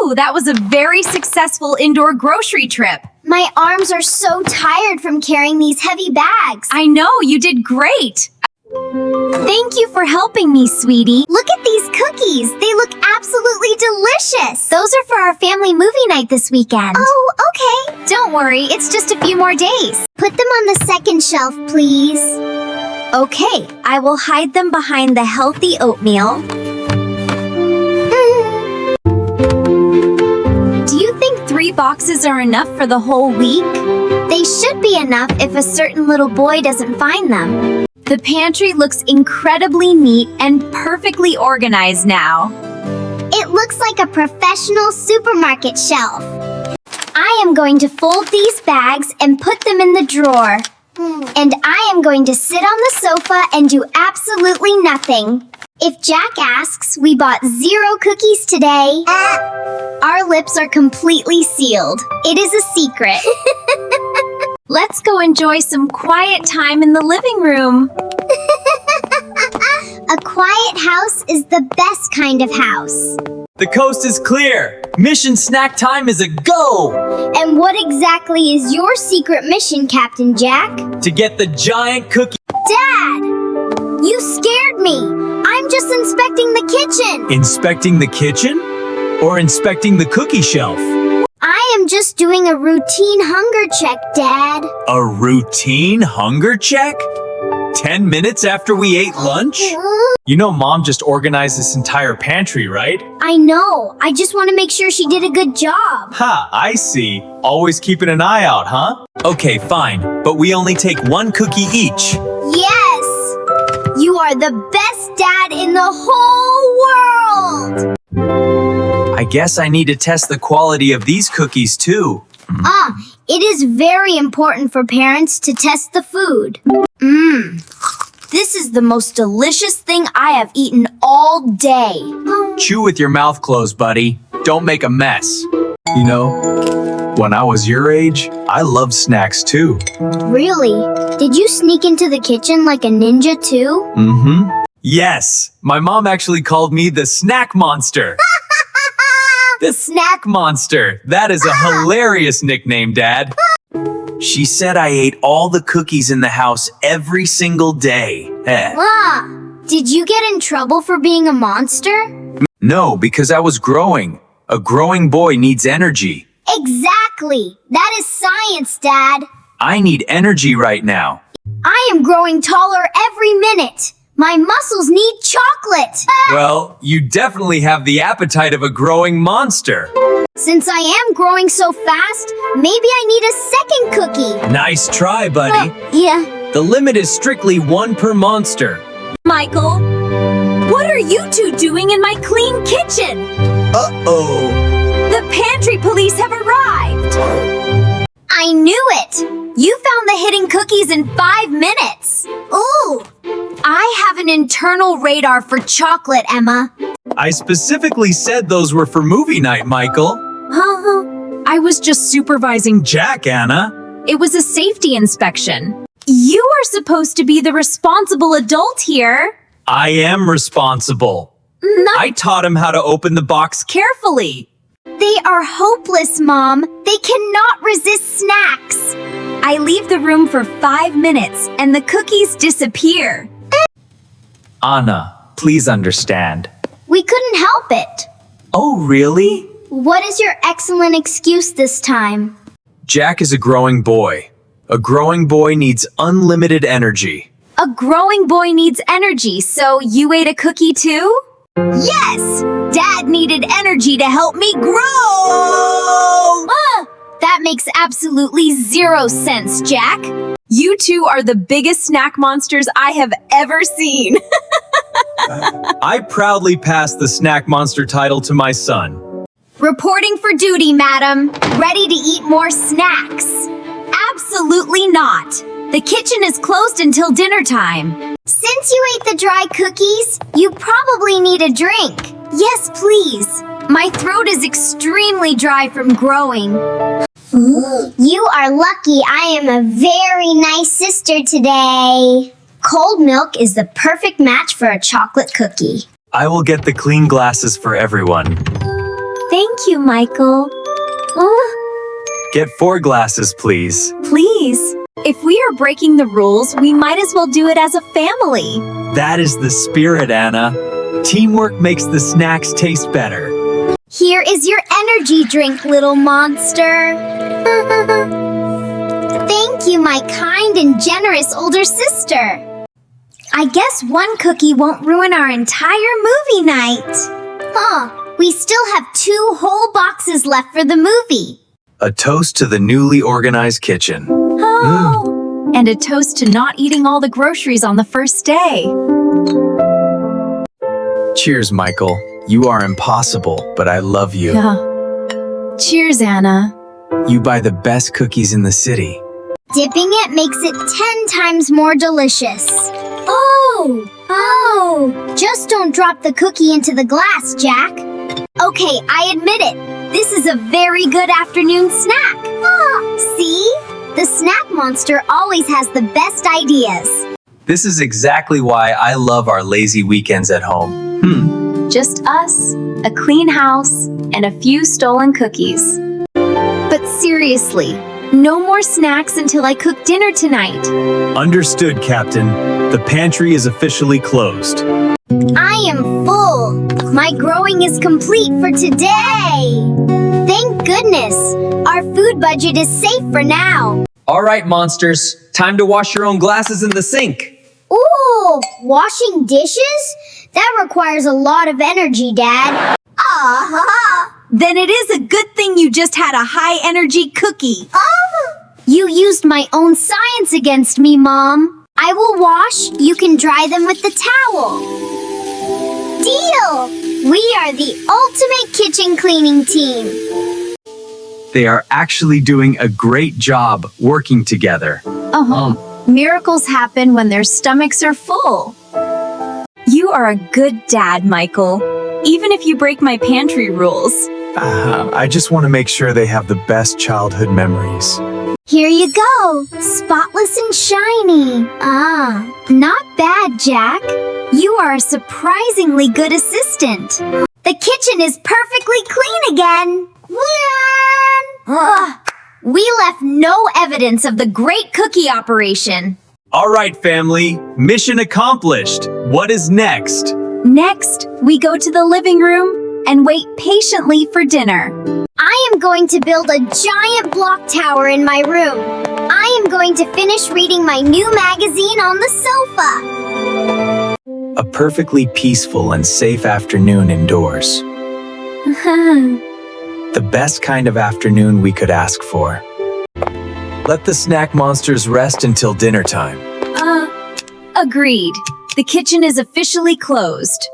Whew, that was a very successful indoor grocery trip. My arms are so tired from carrying these heavy bags. I know, you did great. Thank you for helping me, sweetie. Look at these cookies. They look absolutely delicious. Those are for our family movie night this weekend. Oh, okay. Don't worry, it's just a few more days. Put them on the second shelf, please. Okay, I will hide them behind the healthy oatmeal. Do you think 3 boxes are enough for the whole week? They should be enough if a certain little boy doesn't find them. The pantry looks incredibly neat and perfectly organized now. It looks like a professional supermarket shelf. I am going to fold these bags and put them in the drawer. And I am going to sit on the sofa and do absolutely nothing. If Jack asks, we bought 0 cookies today. Our lips are completely sealed. It is a secret. Let's go enjoy some quiet time in the living room. A quiet house is the best kind of house. The coast is clear. Mission snack time is a go! And what exactly is your secret mission, Captain Jack? To get the giant cookie. Dad! You scared me! I'm just inspecting the kitchen! Inspecting the kitchen? Or inspecting the cookie shelf? I am just doing a routine hunger check, Dad. A routine hunger check? 10 minutes after we ate lunch? You know Mom just organized this entire pantry, right? I know. I just want to make sure she did a good job. Ha, I see. Always keeping an eye out, huh? Okay, fine. But we only take 1 cookie each. Yes! You are the best dad in the whole world! I guess I need to test the quality of these cookies too. It is very important for parents to test the food. This is the most delicious thing I have eaten all day. Chew with your mouth closed, buddy. Don't make a mess. You know, when I was your age, I loved snacks too. Really? Did you sneak into the kitchen like a ninja too? Mm-hmm. Yes, my mom actually called me the snack monster. The snack monster. That is a hilarious nickname, Dad. She said I ate all the cookies in the house every single day. Did you get in trouble for being a monster? No, because I was growing. A growing boy needs energy. Exactly. That is science, Dad. I need energy right now. I am growing taller every minute. My muscles need chocolate. Well, you definitely have the appetite of a growing monster. Since I am growing so fast, maybe I need a second cookie. Nice try, buddy. Yeah. The limit is strictly 1 per monster. Michael, what are you two doing in my clean kitchen? Uh-oh. The pantry police have arrived. I knew it. You found the hidden cookies in 5 minutes. Ooh. I have an internal radar for chocolate, Emma. I specifically said those were for movie night, Michael. I was just supervising. Jack, Anna. It was a safety inspection. You are supposed to be the responsible adult here. I am responsible. Not I taught him how to open the box. carefully. They are hopeless, Mom. They cannot resist snacks. I leave the room for 5 minutes and the cookies disappear. Anna, please understand. We couldn't help it. Oh, really? What is your excellent excuse this time? Jack is a growing boy. A growing boy needs unlimited energy. A growing boy needs energy, so you ate a cookie too? Yes! Dad needed energy to help me grow! That makes absolutely 0 sense, Jack. You two are the biggest snack monsters I have ever seen. I proudly passed the Snack Monster title to my son. Reporting for duty, madam. Ready to eat more snacks? Absolutely not. The kitchen is closed until dinner time. Since you ate the dry cookies, you probably need a drink. Yes, please. My throat is extremely dry from growing. You are lucky I am a very nice sister today. Cold milk is the perfect match for a chocolate cookie. I will get the clean glasses for everyone. Thank you, Michael. Get 4 glasses, please. Please. If we are breaking the rules, we might as well do it as a family. That is the spirit, Anna. Teamwork makes the snacks taste better. Here is your energy drink, little monster. Thank you, my kind and generous older sister. I guess one cookie won't ruin our entire movie night. We still have 2 whole boxes left for the movie. A toast to the newly organized kitchen. Oh. And a toast to not eating all the groceries on the first day. Cheers, Michael. You are impossible, but I love you. Cheers, Anna. You buy the best cookies in the city. Dipping it makes it 10 times more delicious. Just don't drop the cookie into the glass, Jack. Okay, I admit it. This is a very good afternoon snack. See? The snack monster always has the best ideas. This is exactly why I love our lazy weekends at home. Just us, a clean house, and a few stolen cookies. But seriously, no more snacks until I cook dinner tonight. Understood, Captain. The pantry is officially closed. I am full. My growing is complete for today. Thank goodness. Our food budget is safe for now. All right, monsters. Time to wash your own glasses in the sink. Ooh, washing dishes? That requires a lot of energy, Dad. Then it is a good thing you just had a high-energy cookie. You used my own science against me, Mom. I will wash. You can dry them with the towel. Deal! We are the ultimate kitchen cleaning team. They are actually doing a great job working together. Miracles happen when their stomachs are full. You are a good dad, Michael. Even if you break my pantry rules. I just want to make sure they have the best childhood memories. Here you go. Spotless and shiny. Not bad, Jack. You are a surprisingly good assistant. The kitchen is perfectly clean again. We left no evidence of the great cookie operation. All right, family. Mission accomplished. What is next? Next, we go to the living room and wait patiently for dinner. I am going to build a giant block tower in my room. I am going to finish reading my new magazine on the sofa. A perfectly peaceful and safe afternoon indoors. The best kind of afternoon we could ask for. Let the snack monsters rest until dinner time. Agreed. The kitchen is officially closed.